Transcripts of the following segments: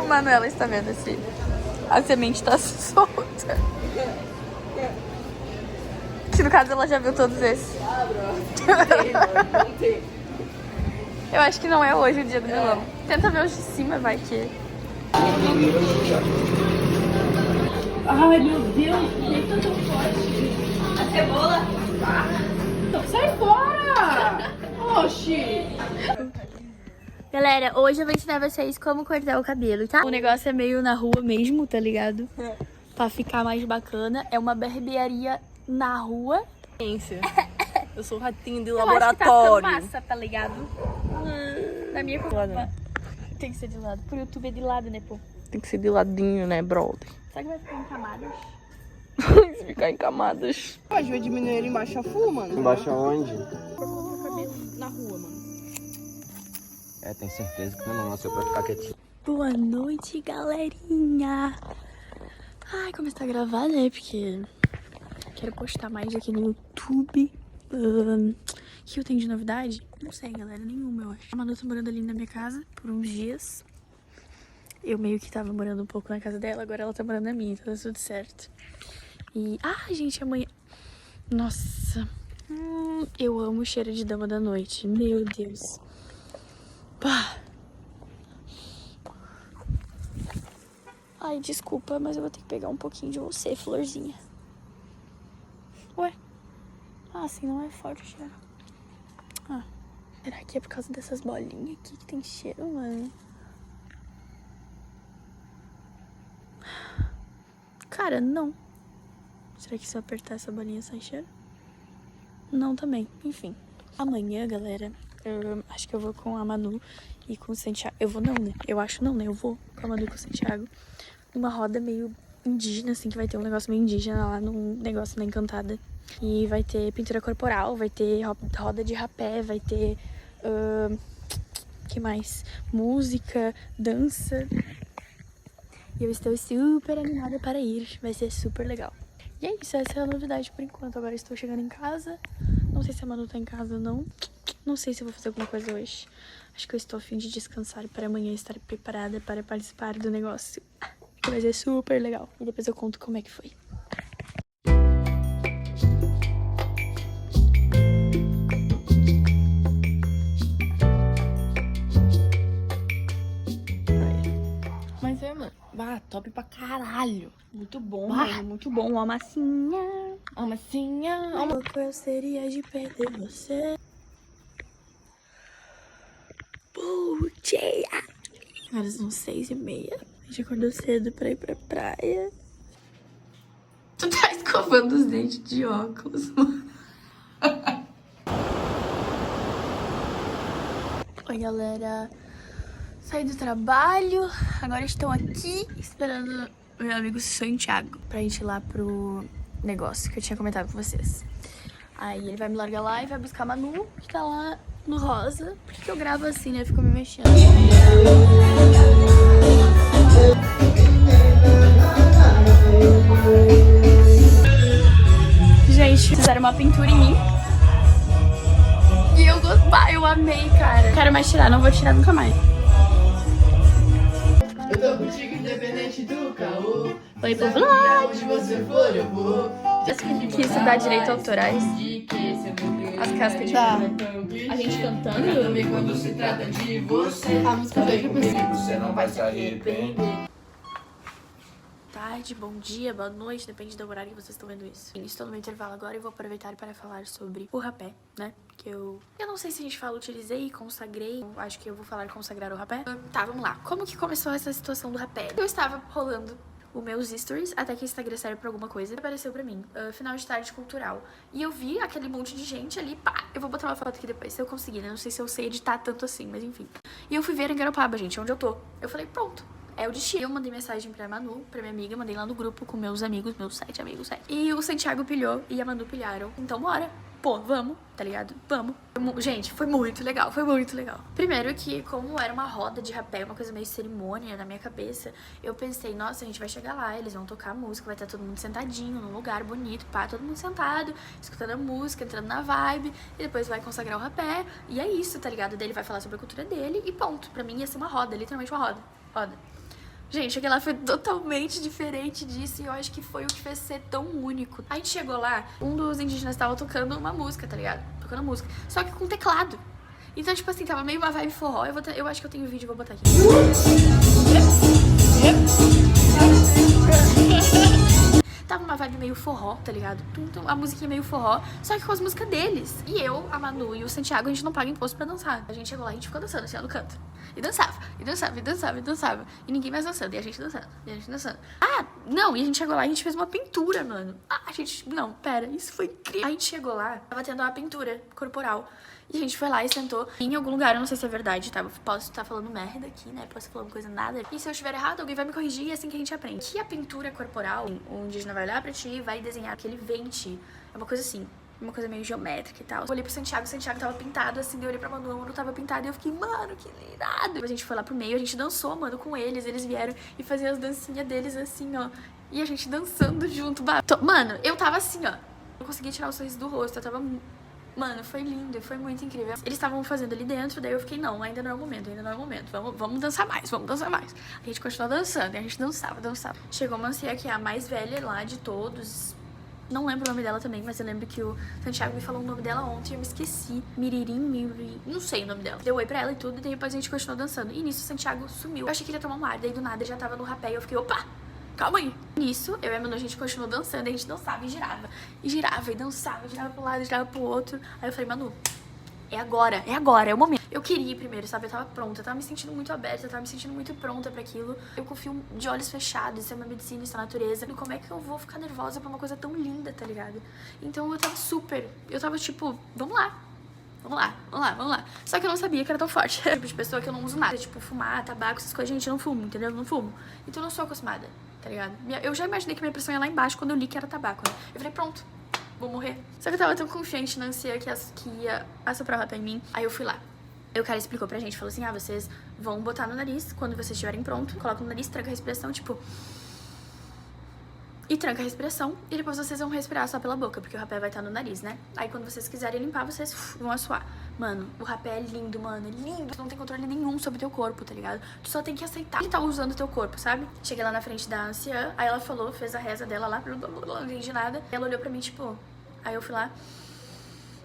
Manuela está vendo assim. A semente tá solta. Que no caso ela já viu todos esses. Eu acho que não é hoje o dia do melão. Tenta ver os de cima, vai que... Ai, meu Deus, por que tá tão forte? A cebola? Sai fora! Oxi! Galera, hoje eu vou ensinar vocês como cortar o cabelo, tá? O negócio é meio na rua mesmo, tá ligado? Pra ficar mais bacana. É uma barbearia na rua. Eu sou ratinho de Eu laboratório. acho que tá massa, tá ligado? Na minha culpa. Tem que ser de lado. Pro YouTube é de lado, né, pô? Tem que ser de ladinho, né, brother? Será que vai ficar em camadas? Se ficar em camadas. A gente vai diminuir ele embaixo a full, mano. Embaixo aonde? Na rua, mano. É, tem certeza que não nasceu pra ficar quietinho. Boa noite, galerinha. Ai, começar a gravar, né? Porque quero postar mais aqui no YouTube. O que eu tenho de novidade? Não sei, galera, nenhuma, eu acho. A Manu tá morando ali na minha casa por uns dias. Eu meio que tava morando um pouco na casa dela, agora ela tá morando na minha, então tá tudo certo. E, gente, amanhã... Nossa, eu amo o cheiro de dama da noite, meu Deus. Pá. Ai, desculpa, mas eu vou ter que pegar um pouquinho de você, florzinha. Ué? Assim não é forte o cheiro. Será que é por causa dessas bolinhas aqui que tem cheiro, mano? Cara, não. Será que se eu apertar essa bolinha sai cheiro? Não também, enfim. Amanhã, galera, eu acho que eu vou com a Manu e com o Santiago. Eu vou não, né? Eu acho não, né? Eu vou com a Manu e com o Santiago numa roda meio indígena, assim, que vai ter um negócio meio indígena lá num negócio na Encantada. E vai ter pintura corporal, vai ter roda de rapé, vai ter... que mais? Música, dança. E eu estou super animada para ir. Vai ser super legal. E é isso, essa é a novidade por enquanto. Agora estou chegando em casa. Não sei se a Manu tá em casa ou não. Não sei se eu vou fazer alguma coisa hoje. Acho que eu estou a fim de descansar para amanhã estar preparada para participar do negócio. Que vai ser super legal. E depois eu conto como é que foi. Mas é, mano. Top pra caralho. Muito bom, Mano, muito bom. Uma massinha. A massinha. Louco eu seria de perder você. Bom dia. Agora são 6h30. A gente acordou cedo pra ir pra praia. Tu tá escovando os dentes de óculos, mano. Oi, galera. Saí do trabalho. Agora estou aqui esperando meu amigo Santiago pra gente ir lá pro negócio que eu tinha comentado com vocês. Aí ele vai me largar lá e vai buscar a Manu, que tá lá no rosa. Por que eu gravo assim, né? Fico me mexendo. Gente, fizeram uma pintura em mim. E eu amei, cara. Quero mais tirar, não vou tirar nunca mais. Eu tô contigo independente do caô. Oi, pro Sabe vlog. onde você for, eu vou. Que isso dá direito autorais. As cascas de Tá. A gente cantando. Também quando se trata de você. A música foi pra você. Você não vai se arrepender. Tarde, bom dia, boa noite, depende do horário que vocês estão vendo isso. Estou no meu intervalo agora e vou aproveitar para falar sobre o rapé, né? Que eu não sei se a gente fala utilizei, consagrei, acho que eu vou falar consagrar o rapé. Tá, vamos lá. Como que começou essa situação do rapé? Eu estava rolando os meus stories, até que o Instagram serve pra alguma coisa, apareceu pra mim, final de tarde cultural. E eu vi aquele monte de gente ali, pá, eu vou botar uma foto aqui depois, se eu conseguir, né? Não sei se eu sei editar tanto assim, mas enfim. E eu fui ver em Garopaba, gente, onde eu tô. Eu falei, pronto. É o destino. Eu mandei mensagem pra Manu, pra minha amiga, mandei lá no grupo com meus amigos, meus 7 amigos, 7. E o Santiago pilhou e a Manu pilharam. Então bora. Pô, vamos, tá ligado? Vamos. Gente, foi muito legal, foi muito legal. Primeiro que, como era uma roda de rapé, uma coisa meio cerimônia na minha cabeça, eu pensei, nossa, a gente vai chegar lá, eles vão tocar música, vai estar todo mundo sentadinho, num lugar bonito, pá, todo mundo sentado, escutando a música, entrando na vibe, e depois vai consagrar o rapé, e é isso, tá ligado? Daí ele vai falar sobre a cultura dele, e ponto. Pra mim ia ser uma roda, literalmente uma roda. Roda. Gente, aquele lá foi totalmente diferente disso e eu acho que foi o que fez ser tão único. A gente chegou lá, um dos indígenas tava tocando uma música, tá ligado? Tocando música. Só que com teclado. Então, tipo assim, tava meio uma vibe forró. Eu acho que eu tenho vídeo, vou botar aqui. Tava uma vibe meio forró, tá ligado? A musiquinha meio forró, só que com as músicas deles. E eu, a Manu e o Santiago, a gente não paga imposto pra dançar. A gente chegou lá e a gente ficou dançando assim, ó, no canto. E dançava, e dançava, e dançava, e dançava. E ninguém mais dançando, e a gente dançando, e a gente dançando. Ah, não, e a gente chegou lá e a gente fez uma pintura, mano. Ah, a gente, não, pera, isso foi incrível. A gente chegou lá, tava tendo uma pintura corporal. E a gente foi lá e sentou em algum lugar, eu não sei se é verdade, tá? Eu posso estar falando merda aqui, né? Posso estar falando coisa nada. E se eu estiver errado, alguém vai me corrigir e é assim que a gente aprende. Que a pintura corporal, o indígena vai olhar pra ti e vai desenhar aquele vente. É uma coisa assim, uma coisa meio geométrica e tal. Eu olhei pro Santiago, o Santiago tava pintado assim, eu olhei pra Manu, a Manu tava pintada e eu fiquei, mano, que irado. A gente foi lá pro meio, a gente dançou, mano, com eles vieram e faziam as dancinhas deles assim, ó. E a gente dançando junto. Mano, eu tava assim, ó. Eu consegui tirar o sorriso do rosto, eu tava... Mano, foi lindo, foi muito incrível. Eles estavam fazendo ali dentro, daí eu fiquei, não, ainda não é o momento, ainda não é o momento. Vamos dançar mais, vamos dançar mais. A gente continuou dançando, e a gente dançava. Chegou uma anciã que é a mais velha lá de todos. Não lembro o nome dela também, mas eu lembro que o Santiago me falou o nome dela ontem e eu me esqueci. Miririm, não sei o nome dela. Deu oi pra ela e tudo, e depois a gente continuou dançando. E nisso o Santiago sumiu. Eu achei que ele ia tomar um ar, daí do nada já tava no rapé e eu fiquei, opa! Calma aí. Nisso, eu e a Manu, a gente continuou dançando, a gente dançava e girava. E girava, e dançava, e girava pro lado, e girava pro outro. Aí eu falei, Manu, é agora, é o momento. Eu queria ir primeiro, sabe? Eu tava pronta, eu tava me sentindo muito aberta, eu tava me sentindo muito pronta pra aquilo. Eu confio de olhos fechados, isso é uma medicina, isso é natureza. E como é que eu vou ficar nervosa pra uma coisa tão linda, tá ligado? Então eu tava tipo, vamos lá. Vamos lá. Só que eu não sabia que era tão forte. É o tipo de pessoa que eu não uso nada. Tipo, fumar, tabaco, essas coisas. Gente, eu não fumo, entendeu? Eu não fumo. Então eu não sou acostumada, tá ligado? Eu já imaginei que minha pressão ia lá embaixo quando eu li que era tabaco, né? Eu falei, pronto, vou morrer. Só que eu tava tão confiante na anciã que ia assoprar o rapé em mim. Aí eu fui lá. Aí o cara explicou pra gente, falou assim, vocês vão botar no nariz, quando vocês estiverem pronto, coloca no nariz, tranca a respiração, tipo... E tranca a respiração, e depois vocês vão respirar só pela boca, porque o rapé vai estar no nariz, né? Aí quando vocês quiserem limpar, vocês vão assoar. Mano, o rapé é lindo, mano, é lindo. Tu não tem controle nenhum sobre o teu corpo, tá ligado? Tu só tem que aceitar que tá usando o teu corpo, sabe? Cheguei lá na frente da anciã, aí ela falou, fez a reza dela lá, não entendi nada. Ela olhou pra mim, tipo... Aí eu fui lá,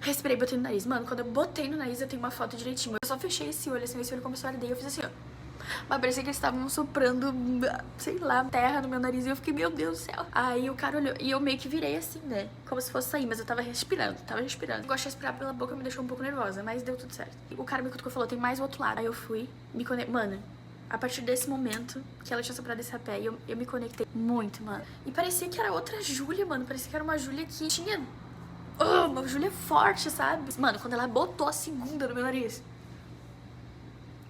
respirei e botei no nariz. Mano, quando eu botei no nariz, eu tenho uma foto direitinho. Eu só fechei esse olho, assim, esse olho começou a arder, eu fiz assim, ó. Mas parecia que eles estavam soprando, sei lá, terra no meu nariz. E eu fiquei, meu Deus do céu. Aí o cara olhou. E eu meio que virei assim, né? Como se fosse sair, mas eu tava respirando. Eu gosto de respirar pela boca, me deixou um pouco nervosa. Mas deu tudo certo. O cara me cutucou e falou, tem mais o outro lado. Aí eu fui, me conectei. Mano, a partir desse momento que ela tinha soprado esse rapé, eu me conectei muito, mano. E parecia que era outra Júlia, mano. Parecia que era uma Júlia que tinha... uma Júlia forte, sabe? Mano, quando ela botou a segunda no meu nariz...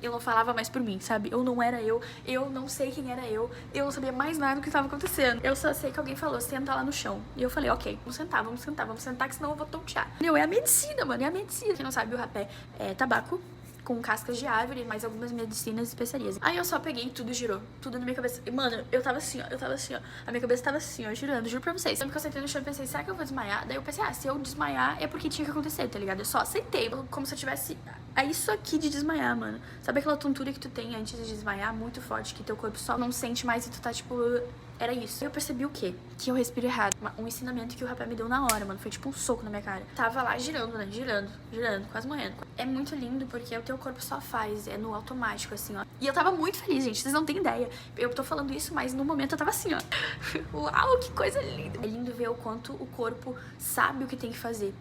Eu não falava mais por mim, sabe? Eu não era eu não sei quem era eu não sabia mais nada do que estava acontecendo. Eu só sei que alguém falou, senta lá no chão. E eu falei, ok, vamos sentar, que senão eu vou tontear. É a medicina, mano, é a medicina. Quem não sabe, o rapé é tabaco com cascas de árvore e mais algumas medicinas e especiarias. Aí eu só peguei e tudo girou, tudo na minha cabeça. E, mano, eu tava assim, ó. A minha cabeça tava assim, ó, girando, juro pra vocês. Sempre que eu sentei no chão, eu pensei, será que eu vou desmaiar? Daí eu pensei, se eu desmaiar é porque tinha que acontecer, tá ligado? Eu só aceitei, como se eu tivesse... isso aqui de desmaiar, mano. Sabe aquela tontura que tu tem antes de desmaiar, muito forte, que teu corpo só não sente mais e tu tá, tipo... Era isso. Eu percebi o quê? Que eu respiro errado. Um ensinamento que o rapé me deu na hora, mano. Foi tipo um soco na minha cara. Tava lá girando, né? Girando, quase morrendo. É muito lindo porque o teu corpo só faz. É no automático, assim, ó. E eu tava muito feliz, gente. Vocês não têm ideia. Eu tô falando isso, mas no momento eu tava assim, ó. Uau, que coisa linda. É lindo ver o quanto o corpo sabe o que tem que fazer.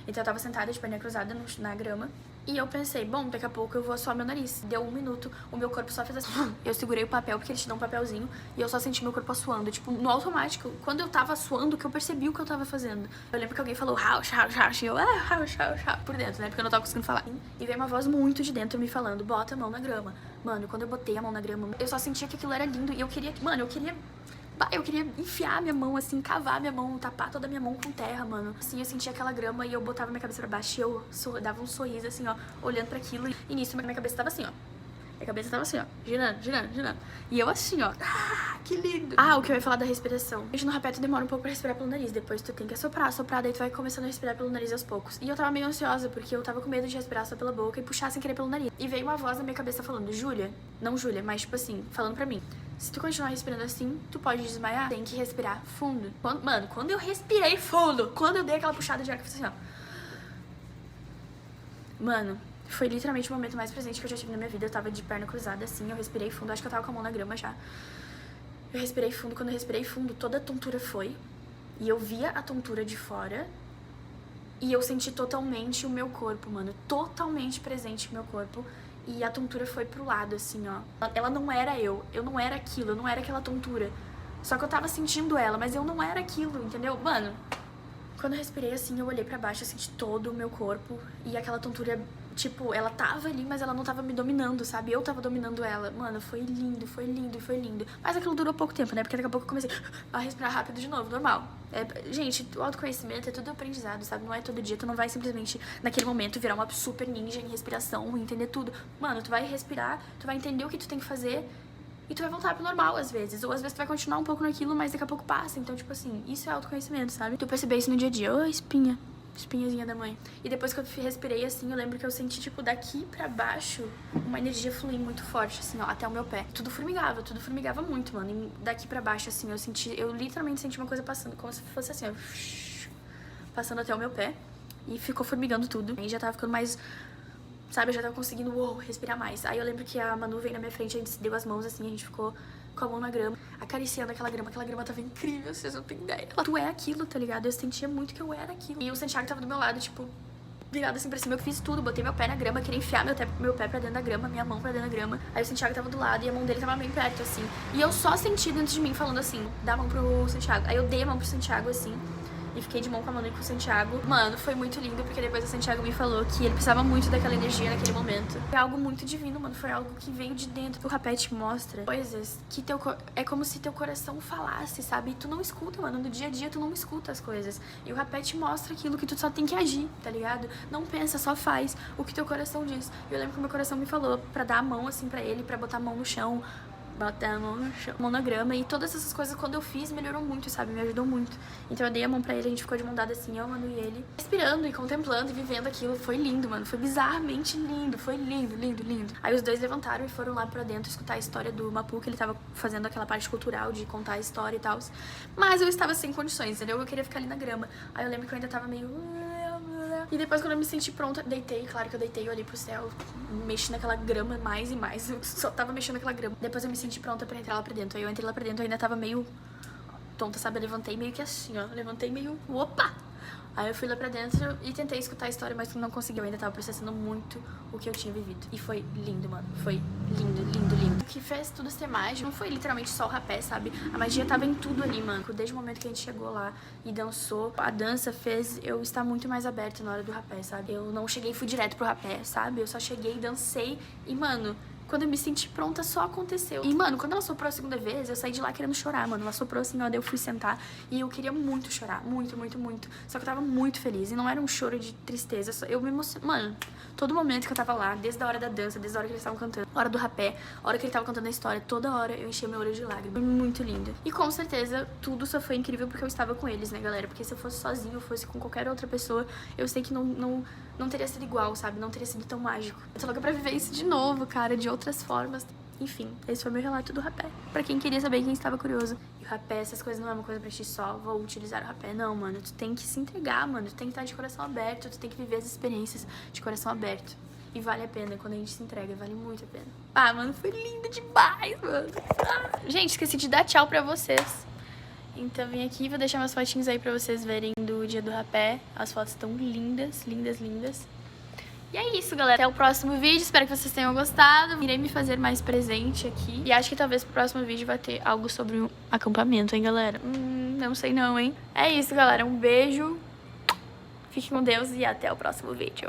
Então eu tava sentada de perna cruzada na grama. E eu pensei, bom, daqui a pouco eu vou assoar meu nariz. Deu 1 minuto, o meu corpo só fez assim. Eu segurei o papel, porque eles te dão um papelzinho. E eu só senti meu corpo assoando, tipo, no automático. Quando eu tava assoando, que eu percebi o que eu tava fazendo. Eu lembro que alguém falou, rauch. E eu, rauch. Por dentro, né? Porque eu não tava conseguindo falar. E veio uma voz muito de dentro me falando, bota a mão na grama. Mano, quando eu botei a mão na grama, eu só sentia que aquilo era lindo. E eu queria, mano, eu queria enfiar minha mão, assim, cavar minha mão, tapar toda a minha mão com terra, mano. Assim, eu sentia aquela grama e eu botava minha cabeça pra baixo e eu dava um sorriso, assim, ó, olhando pra aquilo. E nisso, minha cabeça tava assim, ó. Minha cabeça tava assim, ó, girando, girando, girando. E eu assim, ó, que lindo. O que eu ia falar da respiração. Gente, no rapé tu demora um pouco pra respirar pelo nariz, depois tu tem que assoprar, daí tu vai começando a respirar pelo nariz aos poucos. E eu tava meio ansiosa, porque eu tava com medo de respirar só pela boca e puxar sem querer pelo nariz. E veio uma voz na minha cabeça falando, Júlia, não Júlia, mas tipo assim, falando pra mim, se tu continuar respirando assim, tu pode desmaiar, tem que respirar fundo. Quando eu respirei fundo, quando eu dei aquela puxada de ar, que eu fiz assim, ó. Mano, foi literalmente o momento mais presente que eu já tive na minha vida. Eu tava de perna cruzada assim, eu respirei fundo, acho que eu tava com a mão na grama já. Eu respirei fundo, quando eu respirei fundo, toda a tontura foi. E eu via a tontura de fora. E eu senti totalmente o meu corpo, mano. Totalmente presente o meu corpo. E a tontura foi pro lado, assim, ó. Ela não era eu não era aquilo, eu não era aquela tontura. Só que eu tava sentindo ela, mas eu não era aquilo, entendeu? Mano, quando eu respirei assim, eu olhei pra baixo, eu senti todo o meu corpo. E aquela tontura, tipo, ela tava ali, mas ela não tava me dominando, sabe? Eu tava dominando ela. Mano, foi lindo, foi lindo, foi lindo. Mas aquilo durou pouco tempo, né? Porque daqui a pouco eu comecei a respirar rápido de novo, normal. Gente, o autoconhecimento é tudo aprendizado, sabe? Não é todo dia, tu não vai simplesmente, naquele momento, virar uma super ninja em respiração, entender tudo. Mano, tu vai respirar, tu vai entender o que tu tem que fazer e tu vai voltar pro normal às vezes. Ou às vezes tu vai continuar um pouco naquilo, mas daqui a pouco passa. Então, tipo assim, isso é autoconhecimento, sabe? Tu perceber isso no dia a dia. Ô, espinhazinha da mãe. E depois que eu respirei, assim, eu lembro que eu senti, tipo, daqui pra baixo, uma energia fluir muito forte, assim, ó, até o meu pé. Tudo formigava muito, mano. E daqui pra baixo, assim, eu literalmente senti uma coisa passando, como se fosse assim, ó, passando até o meu pé. E ficou formigando tudo. E já tava ficando mais, sabe, eu já tava conseguindo, respirar mais. Aí eu lembro que a Manu veio na minha frente, a gente se deu as mãos, assim, a gente ficou com a mão na grama, acariciando aquela grama tava incrível, vocês não têm ideia. Tu é aquilo, tá ligado? Eu sentia muito que eu era aquilo. E o Santiago tava do meu lado, tipo, virado assim pra cima, eu fiz tudo, botei meu pé na grama, queria enfiar meu pé pra dentro da grama, minha mão pra dentro da grama. Aí o Santiago tava do lado e a mão dele tava bem perto, assim. E eu só senti dentro de mim falando assim, dá a mão pro Santiago. Aí eu dei a mão pro Santiago, assim, e fiquei de mão com a Manu e com o Santiago. Mano, foi muito lindo, porque depois o Santiago me falou que ele precisava muito daquela energia naquele momento. Foi algo muito divino, mano. Foi algo que veio de dentro. O rapé te mostra coisas que é como se teu coração falasse, sabe? E tu não escuta, mano. No dia a dia tu não escuta as coisas. E o rapé te mostra aquilo que tu só tem que agir, tá ligado? Não pensa, só faz o que teu coração diz. Eu lembro que o meu coração me falou pra dar a mão, assim, pra ele, pra botar a mão no chão, botar a mão no chão, mão na grama. E todas essas coisas, quando eu fiz, melhorou muito, sabe? Me ajudou muito. Então eu dei a mão pra ele, a gente ficou de mão dada assim, eu, Manu e ele, respirando e contemplando e vivendo aquilo. Foi lindo, mano. Foi bizarramente lindo. Foi lindo, lindo, lindo. Aí os dois levantaram e foram lá pra dentro escutar a história do Mapu, que ele tava fazendo aquela parte cultural de contar a história e tal. Mas eu estava sem condições, entendeu? Eu queria ficar ali na grama. Aí eu lembro que eu ainda tava meio... E depois, quando eu me senti pronta, deitei, claro que eu deitei, eu olhei pro céu, mexi naquela grama mais e mais, eu só tava mexendo naquela grama. Depois eu me senti pronta pra entrar lá pra dentro. Aí eu entrei lá pra dentro, eu ainda tava meio tonta, sabe? Eu levantei meio que assim, ó, levantei meio, opa! Aí eu fui lá pra dentro e tentei escutar a história, mas não consegui. Eu ainda tava processando muito o que eu tinha vivido. E foi lindo, mano. Foi lindo, lindo, lindo. O que fez tudo ser mágico não foi literalmente só o rapé, sabe? A magia tava em tudo ali, mano. Desde o momento que a gente chegou lá e dançou, a dança fez eu estar muito mais aberta na hora do rapé, sabe? Eu não cheguei e fui direto pro rapé, sabe? Eu só cheguei, dancei e, mano... Quando eu me senti pronta, só aconteceu. E, mano, quando ela soprou a segunda vez, eu saí de lá querendo chorar, mano. Ela soprou assim, ó, daí eu fui sentar e eu queria muito chorar. Muito, muito, muito. Só que eu tava muito feliz. E não era um choro de tristeza. Eu me emocionei. Mano, todo momento que eu tava lá, desde a hora da dança, desde a hora que eles estavam cantando, a hora do rapé, a hora que ele tava contando a história, toda hora eu enchia meu olho de lágrimas. Foi muito lindo. E com certeza, tudo só foi incrível porque eu estava com eles, né, galera? Porque se eu fosse sozinha, eu fosse com qualquer outra pessoa, eu sei que não teria sido igual, sabe? Não teria sido tão mágico. Eu tô louca pra viver isso de novo, cara, de outras formas. Enfim, esse foi meu relato do rapé. Pra quem queria saber, quem estava curioso. E o rapé, essas coisas não é uma coisa pra ti só, vou utilizar o rapé. Não, mano, tu tem que se entregar, mano. Tu tem que estar de coração aberto, tu tem que viver as experiências de coração aberto. E vale a pena, quando a gente se entrega, vale muito a pena. Ah, mano, foi lindo demais, mano. Gente, esqueci de dar tchau pra vocês. Então vim aqui, vou deixar meus fotinhos aí pra vocês verem do dia do rapé. As fotos estão lindas, lindas, lindas. E é isso, galera. Até o próximo vídeo. Espero que vocês tenham gostado. Irei me fazer mais presente aqui. E acho que talvez pro próximo vídeo vai ter algo sobre um acampamento, hein, galera? Não sei não, hein? É isso, galera. Um beijo. Fique com Deus e até o próximo vídeo.